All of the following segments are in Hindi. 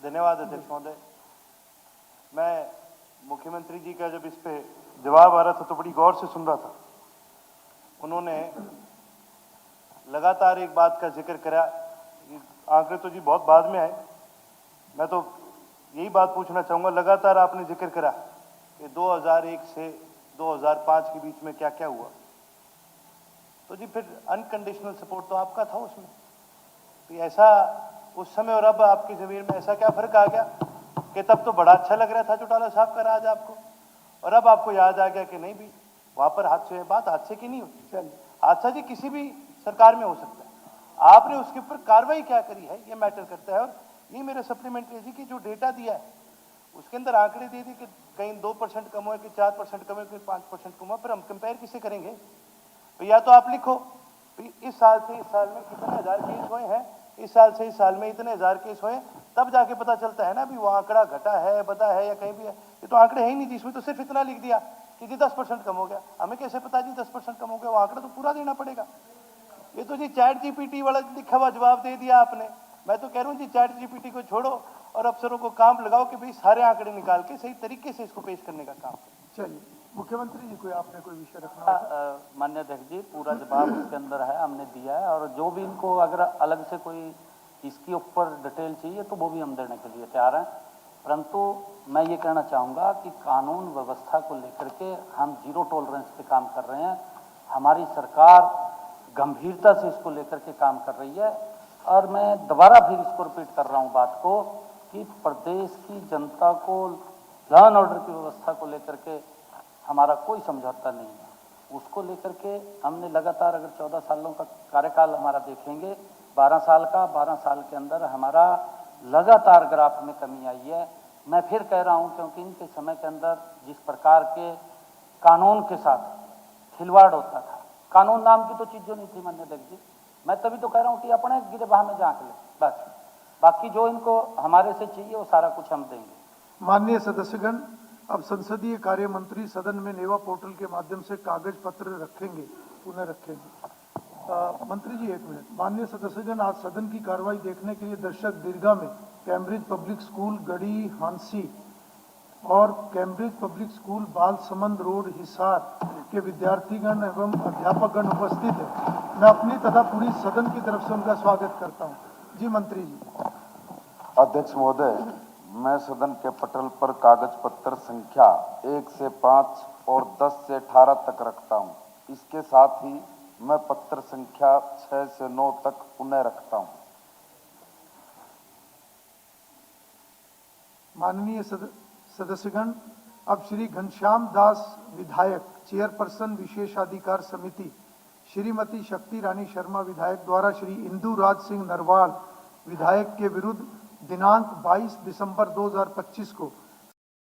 धन्यवाद अध्यक्ष महोदय। मैं मुख्यमंत्री जी का जब इस पे जवाब आ रहा था तो बड़ी गौर से सुन रहा था। उन्होंने लगातार एक बात का जिक्र करा, आंकड़े तो जी बहुत बाद में आए, मैं तो यही बात पूछना चाहूँगा, लगातार आपने जिक्र करा कि 2001 से 2005 के बीच में क्या क्या हुआ, तो जी फिर अनकंडीशनल सपोर्ट तो आपका था उसमें, तो ऐसा उस समय और अब आपकी ज़मीन में ऐसा क्या फ़र्क आ गया कि तब तो बड़ा अच्छा लग रहा था चौटाला साहब का राज आपको, और अब आपको याद आ गया कि नहीं भी वहाँ पर हादसे, बात हादसे की नहीं होती, हादसा जी किसी भी सरकार में हो सकता है, आपने उसके ऊपर कार्रवाई क्या करी है ये मैटर करता है। और ये मेरे सप्लीमेंट्री जी की जो डेटा दिया है उसके अंदर आंकड़े दे दिए कि कहीं 2% कम हुआ, कि 4% कम हुआ, कि 5% कम हुआ, पर हम कंपेयर किसे करेंगे? तो या तो आप लिखो इस साल से इस साल में कितने हजार केस हुए हैं, इस साल से इस साल में इतने हजार केस हुए, तब जाके पता चलता है ना भी वो आंकड़ा घटा है, बता है या कहीं भी है। ये तो आंकड़े है ही नहीं जी, इसमें तो सिर्फ इतना लिख दिया कि जी 10% कम हो गया। हमें कैसे पता जी 10% कम हो गया? वो आंकड़ा तो पूरा देना पड़ेगा। ये तो जी चैट जीपीटी वाला लिखा हुआ जवाब दे दिया आपने। मैं तो कह रहा हूँ जी चैट जीपीटी को छोड़ो और अफसरों को काम लगाओ कि भाई सारे आंकड़े निकाल के सही तरीके से इसको पेश करने का काम करें। चलिए मुख्यमंत्री जी, कोई आपने कोई विषय रखना हो? माननीय अध्यक्ष जी, पूरा जवाब उसके अंदर है, हमने दिया है, और जो भी इनको अगर अलग से कोई इसके ऊपर डिटेल चाहिए तो वो भी हम देने के लिए तैयार हैं। परंतु मैं ये कहना चाहूँगा कि कानून व्यवस्था को लेकर के हम जीरो टॉलरेंस पे काम कर रहे हैं। हमारी सरकार गंभीरता से इसको लेकर के काम कर रही है, और मैं दोबारा फिर इसको रिपीट कर रहा हूँ बात को कि प्रदेश की जनता को लॉ एंड ऑर्डर की व्यवस्था को लेकर के हमारा कोई समझौता नहीं है। उसको लेकर के हमने लगातार, अगर 14 सालों का कार्यकाल हमारा देखेंगे, 12 साल का, 12 साल के अंदर हमारा लगातार ग्राफ में कमी आई है। मैं फिर कह रहा हूँ क्योंकि इनके समय के अंदर जिस प्रकार के कानून के साथ खिलवाड़ होता था, कानून नाम की तो चीज़ जो नहीं थी माननीय अध्यक्ष जी, मैं तभी तो कह रहा हूँ कि अपने गिरबाह में झांक ले, बस बाकी जो इनको हमारे से चाहिए वो सारा कुछ हम देंगे। माननीय सदस्यगण, अब संसदीय कार्य मंत्री सदन में नेवा पोर्टल के माध्यम से कागज पत्र रखेंगे, पुनः रखेंगे। मंत्री जी एक मिनट। माननीय सदस्यगण, आज सदन की कार्रवाई देखने के लिए दर्शक दीर्घा में कैम्ब्रिज पब्लिक स्कूल गढ़ी हांसी और कैम्ब्रिज पब्लिक स्कूल बाल समंद रोड हिसार के विद्यार्थीगण एवं अध्यापकगण उपस्थित है। मैं अपनी तथा पूरी सदन की तरफ से उनका स्वागत करता हूँ। जी मंत्री जी। अध्यक्ष महोदय, मैं सदन के पटल पर कागज पत्र संख्या 1 से 5 और 10 से 18 तक रखता हूं। इसके साथ ही मैं पत्र संख्या 6 से 9 तक पुनः रखता हूं। माननीय सदस्यगण, अब श्री घनश्याम दास विधायक चेयरपर्सन विशेषाधिकार समिति, श्रीमती शक्ति रानी शर्मा विधायक द्वारा श्री इंदु राज सिंह नरवाल विधायक के विरुद्ध दिनांक 22 दिसंबर 2025 को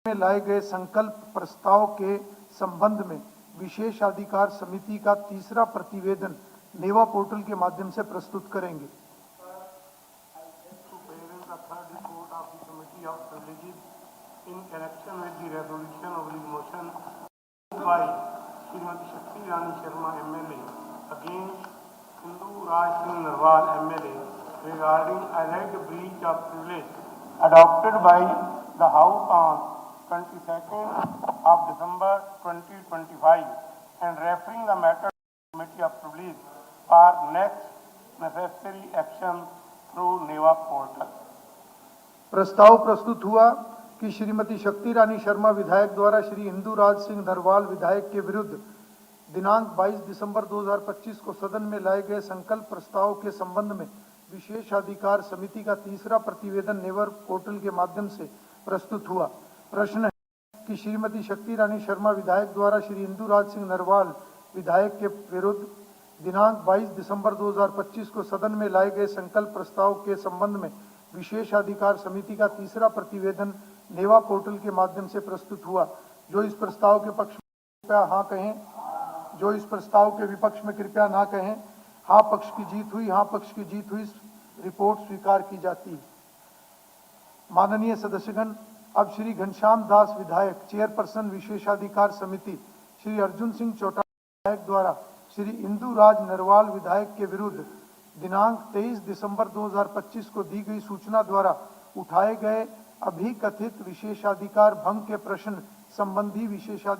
में लाए गए संकल्प प्रस्ताव के संबंध में विशेषाधिकार समिति का तीसरा प्रतिवेदन नेवा पोर्टल के माध्यम से प्रस्तुत करेंगे। In connection with the resolution of the motion by Srimati Shakti Rani Sharma MLA against Hindu Raj Singh Narwal MLA regarding alleged breach of privilege adopted by the House on 22nd of December 2025 and referring the matter to the Committee of Privilege for next necessary action through NEVA portal. प्रस्ताव प्रस्तुत हुआ कि श्रीमती शक्ति रानी शर्मा विधायक द्वारा श्री इंदु राज सिंह नरवाल विधायक के विरुद्ध दिनांक 22 दिसंबर 2025 को सदन में लाए गए संकल्प प्रस्ताव के संबंध में विशेषाधिकार समिति का तीसरा प्रतिवेदन नेवर पोर्टल के माध्यम से प्रस्तुत हुआ। प्रश्न है कि श्रीमती शक्ति रानी शर्मा विधायक द्वारा श्री इंदु राज सिंह नरवाल विधायक के विरुद्ध दिनांक 22 दिसंबर 2025 को सदन में लाए गए संकल्प प्रस्ताव के संबंध में विशेषाधिकार समिति का तीसरा प्रतिवेदन नेवा पोर्टल के माध्यम से प्रस्तुत हुआ। जो इस प्रस्ताव के पक्ष में कृपया हाँ कहें, जो इस प्रस्ताव के विपक्ष में कृपया ना कहें। हाँ पक्ष की जीत हुई, हाँ पक्ष की जीत हुई, रिपोर्ट स्वीकार की जाती है। माननीय सदस्यगण, अब श्री घनश्याम दास विधायक चेयरपर्सन विशेषाधिकार समिति श्री अर्जुन सिंह चौटाला विधायक द्वारा श्री इंदु राज नरवाल विधायक के विरुद्ध दिनांक 23 दिसंबर 2025 को दी गई सूचना द्वारा उठाए गए अभिकथित विशेषाधिकार भंग के प्रश्न संबंधी विशेषाधिकार